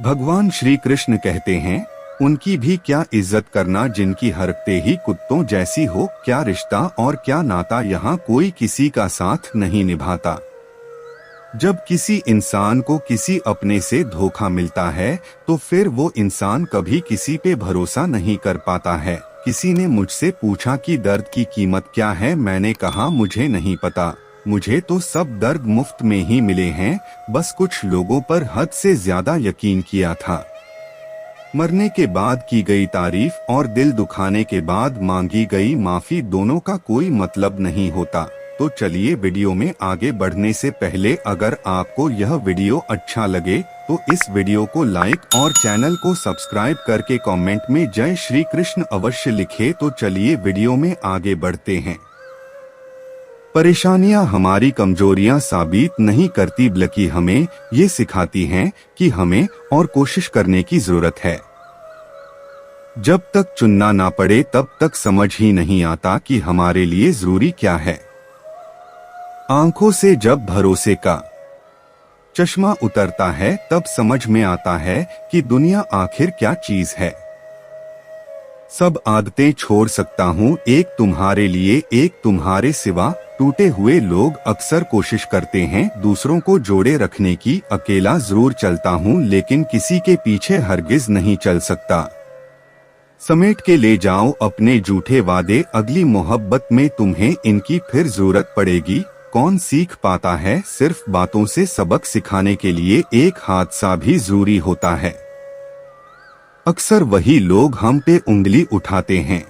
भगवान श्री कृष्ण कहते हैं, उनकी भी क्या इज्जत करना जिनकी हरकतें ही कुत्तों जैसी हो। क्या रिश्ता और क्या नाता, यहाँ कोई किसी का साथ नहीं निभाता। जब किसी इंसान को किसी अपने से धोखा मिलता है तो फिर वो इंसान कभी किसी पे भरोसा नहीं कर पाता है। किसी ने मुझसे पूछा कि दर्द की कीमत क्या है। मैंने कहा मुझे नहीं पता, मुझे तो सब दर्द मुफ्त में ही मिले हैं, बस कुछ लोगों पर हद से ज्यादा यकीन किया था। मरने के बाद की गई तारीफ और दिल दुखाने के बाद मांगी गई माफी दोनों का कोई मतलब नहीं होता। तो चलिए वीडियो में आगे बढ़ने से पहले अगर आपको यह वीडियो अच्छा लगे तो इस वीडियो को लाइक और चैनल को सब्सक्राइब करके कमेंट में जय श्री कृष्ण अवश्य लिखे। तो चलिए वीडियो में आगे बढ़ते हैं। परेशानियां हमारी कमजोरियां साबित नहीं करती, बल्कि हमें ये सिखाती हैं कि हमें और कोशिश करने की जरूरत है। जब तक चुनना ना पड़े तब तक समझ ही नहीं आता कि हमारे लिए जरूरी क्या है। आंखों से जब भरोसे का चश्मा उतरता है तब समझ में आता है कि दुनिया आखिर क्या चीज है। सब आदतें छोड़ सकता हूँ एक तुम्हारे लिए, एक तुम्हारे सिवा। टूटे हुए लोग अक्सर कोशिश करते हैं दूसरों को जोड़े रखने की। अकेला जरूर चलता हूँ लेकिन किसी के पीछे हरगिज नहीं चल सकता। समेट के ले जाओ अपने झूठे वादे, अगली मोहब्बत में तुम्हें इनकी फिर जरूरत पड़ेगी। कौन सीख पाता है, सिर्फ बातों से सबक सिखाने के लिए एक हादसा भी जरूरी होता है। अक्सर वही लोग हम पे उंगली उठाते हैं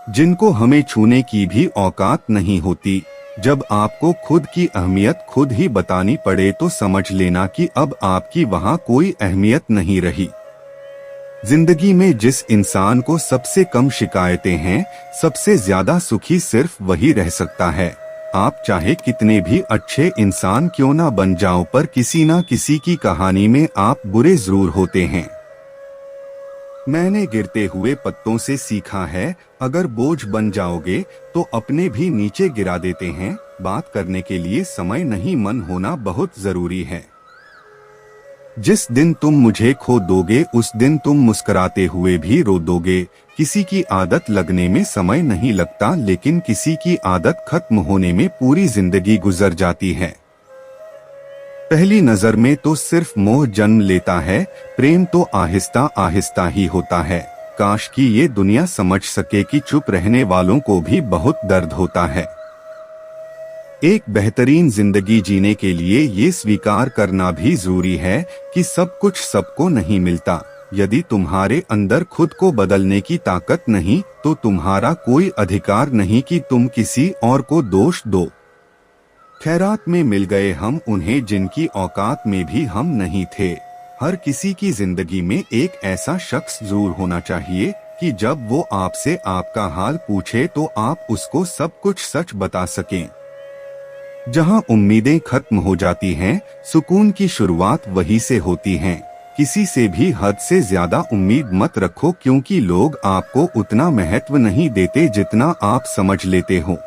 जिनको हमें छूने की भी औकात नहीं होती। जब आपको खुद की अहमियत खुद ही बतानी पड़े तो समझ लेना कि अब आपकी वहां कोई अहमियत नहीं रही। जिंदगी में जिस इंसान को सबसे कम शिकायतें हैं, सबसे ज्यादा सुखी सिर्फ वही रह सकता है। आप चाहे कितने भी अच्छे इंसान क्यों ना बन जाओ, पर किसी ना किसी की कहानी में आप बुरे जरूर होते हैं। मैंने गिरते हुए पत्तों से सीखा है, अगर बोझ बन जाओगे तो अपने भी नीचे गिरा देते हैं। बात करने के लिए समय नहीं, मन होना बहुत जरूरी है। जिस दिन तुम मुझे खो दोगे उस दिन तुम मुस्कुराते हुए भी रो दोगे। किसी की आदत लगने में समय नहीं लगता, लेकिन किसी की आदत खत्म होने में पूरी जिंदगी गुजर जाती है। पहली नजर में तो सिर्फ मोह जन्म लेता है, प्रेम तो आहिस्ता आहिस्ता ही होता है। काश कि ये दुनिया समझ सके कि चुप रहने वालों को भी बहुत दर्द होता है। एक बेहतरीन जिंदगी जीने के लिए ये स्वीकार करना भी जरूरी है कि सब कुछ सबको नहीं मिलता। यदि तुम्हारे अंदर खुद को बदलने की ताकत नहीं तो तुम्हारा कोई अधिकार नहीं कि तुम किसी और को दोष दो। खैरात में मिल गए हम उन्हें जिनकी औकात में भी हम नहीं थे। हर किसी की जिंदगी में एक ऐसा शख्स जरूर होना चाहिए कि जब वो आपसे आपका हाल पूछे तो आप उसको सब कुछ सच बता सकें। जहां उम्मीदें खत्म हो जाती हैं, सुकून की शुरुआत वहीं से होती है। किसी से भी हद से ज्यादा उम्मीद मत रखो, क्योंकि लोग आपको उतना महत्व नहीं देते जितना आप समझ लेते हो।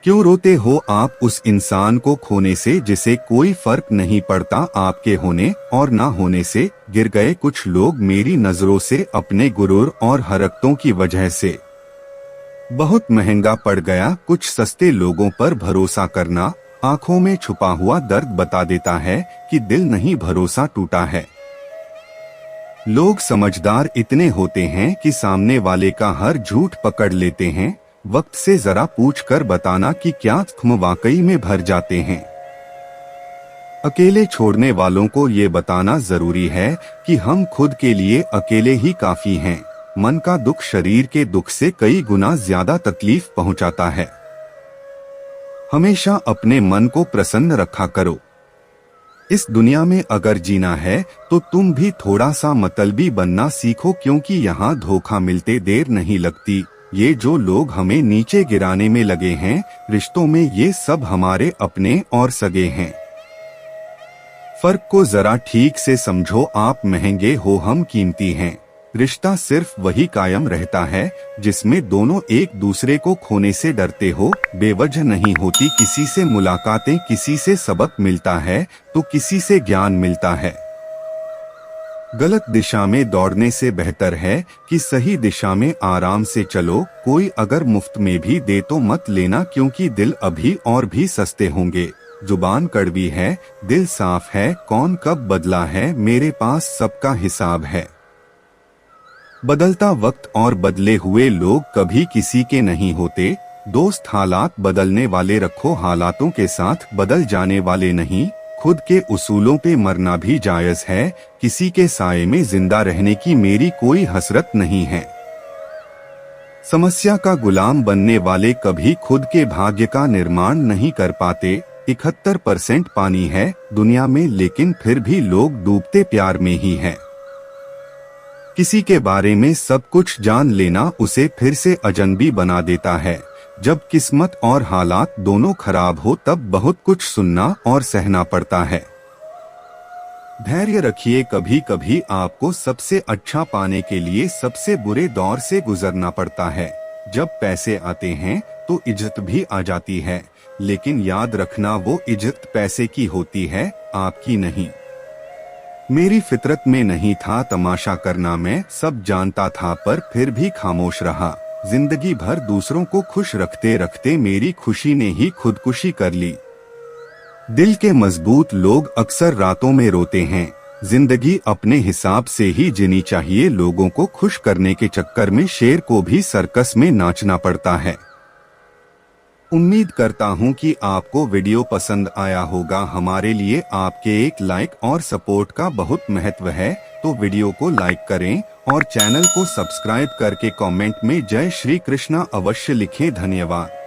क्यों रोते हो आप उस इंसान को खोने से जिसे कोई फर्क नहीं पड़ता आपके होने और ना होने से। गिर गए कुछ लोग मेरी नजरों से अपने गुरूर और हरकतों की वजह से। बहुत महंगा पड़ गया कुछ सस्ते लोगों पर भरोसा करना। आंखों में छुपा हुआ दर्द बता देता है कि दिल नहीं, भरोसा टूटा है। लोग समझदार इतने होते हैं कि सामने वाले का हर झूठ पकड़ लेते हैं। वक्त से जरा पूछकर बताना कि क्या तुम वाकई में भर जाते हैं। अकेले छोड़ने वालों को ये बताना जरूरी है कि हम खुद के लिए अकेले ही काफी हैं। मन का दुख शरीर के दुख से कई गुना ज्यादा तकलीफ पहुंचाता है। हमेशा अपने मन को प्रसन्न रखा करो। इस दुनिया में अगर जीना है तो तुम भी थोड़ा सा मतलबी बनना सीखो, क्योंकि यहाँ धोखा मिलते देर नहीं लगती। ये जो लोग हमें नीचे गिराने में लगे हैं, रिश्तों में ये सब हमारे अपने और सगे हैं। फर्क को जरा ठीक से समझो, आप महंगे हो, हम कीमती हैं। रिश्ता सिर्फ वही कायम रहता है जिसमें दोनों एक दूसरे को खोने से डरते हो। बेवजह नहीं होती किसी से मुलाकातें, किसी से सबक मिलता है तो किसी से ज्ञान मिलता है। गलत दिशा में दौड़ने से बेहतर है कि सही दिशा में आराम से चलो। कोई अगर मुफ्त में भी दे तो मत लेना, क्योंकि दिल अभी और भी सस्ते होंगे। जुबान कड़वी है, दिल साफ है, कौन कब बदला है, मेरे पास सबका हिसाब है। बदलता वक्त और बदले हुए लोग कभी किसी के नहीं होते। दोस्त हालात बदलने वाले रखो, हालातों के साथ बदल जाने वाले नहीं। खुद के उसूलों पे मरना भी जायज है, किसी के साए में जिंदा रहने की मेरी कोई हसरत नहीं है। समस्या का गुलाम बनने वाले कभी खुद के भाग्य का निर्माण नहीं कर पाते। 71% पानी है दुनिया में, लेकिन फिर भी लोग डूबते प्यार में ही हैं। किसी के बारे में सब कुछ जान लेना उसे फिर से अजनबी बना देता है। जब किस्मत और हालात दोनों खराब हो तब बहुत कुछ सुनना और सहना पड़ता है। धैर्य रखिए, कभी कभी आपको सबसे अच्छा पाने के लिए सबसे बुरे दौर से गुजरना पड़ता है। जब पैसे आते हैं तो इज्जत भी आ जाती है, लेकिन याद रखना वो इज्जत पैसे की होती है, आपकी नहीं। मेरी फितरत में नहीं था तमाशा करना, मैं सब जानता था पर फिर भी खामोश रहा। जिंदगी भर दूसरों को खुश रखते रखते मेरी खुशी ने ही खुदकुशी कर ली। दिल के मजबूत लोग अक्सर रातों में रोते हैं। जिंदगी अपने हिसाब से ही जीनी चाहिए, लोगों को खुश करने के चक्कर में शेर को भी सर्कस में नाचना पड़ता है। उम्मीद करता हूं कि आपको वीडियो पसंद आया होगा। हमारे लिए आपके एक लाइक और सपोर्ट का बहुत महत्व है, तो वीडियो को लाइक करें और चैनल को सब्सक्राइब करके कमेंट में जय श्री कृष्णा अवश्य लिखें। धन्यवाद।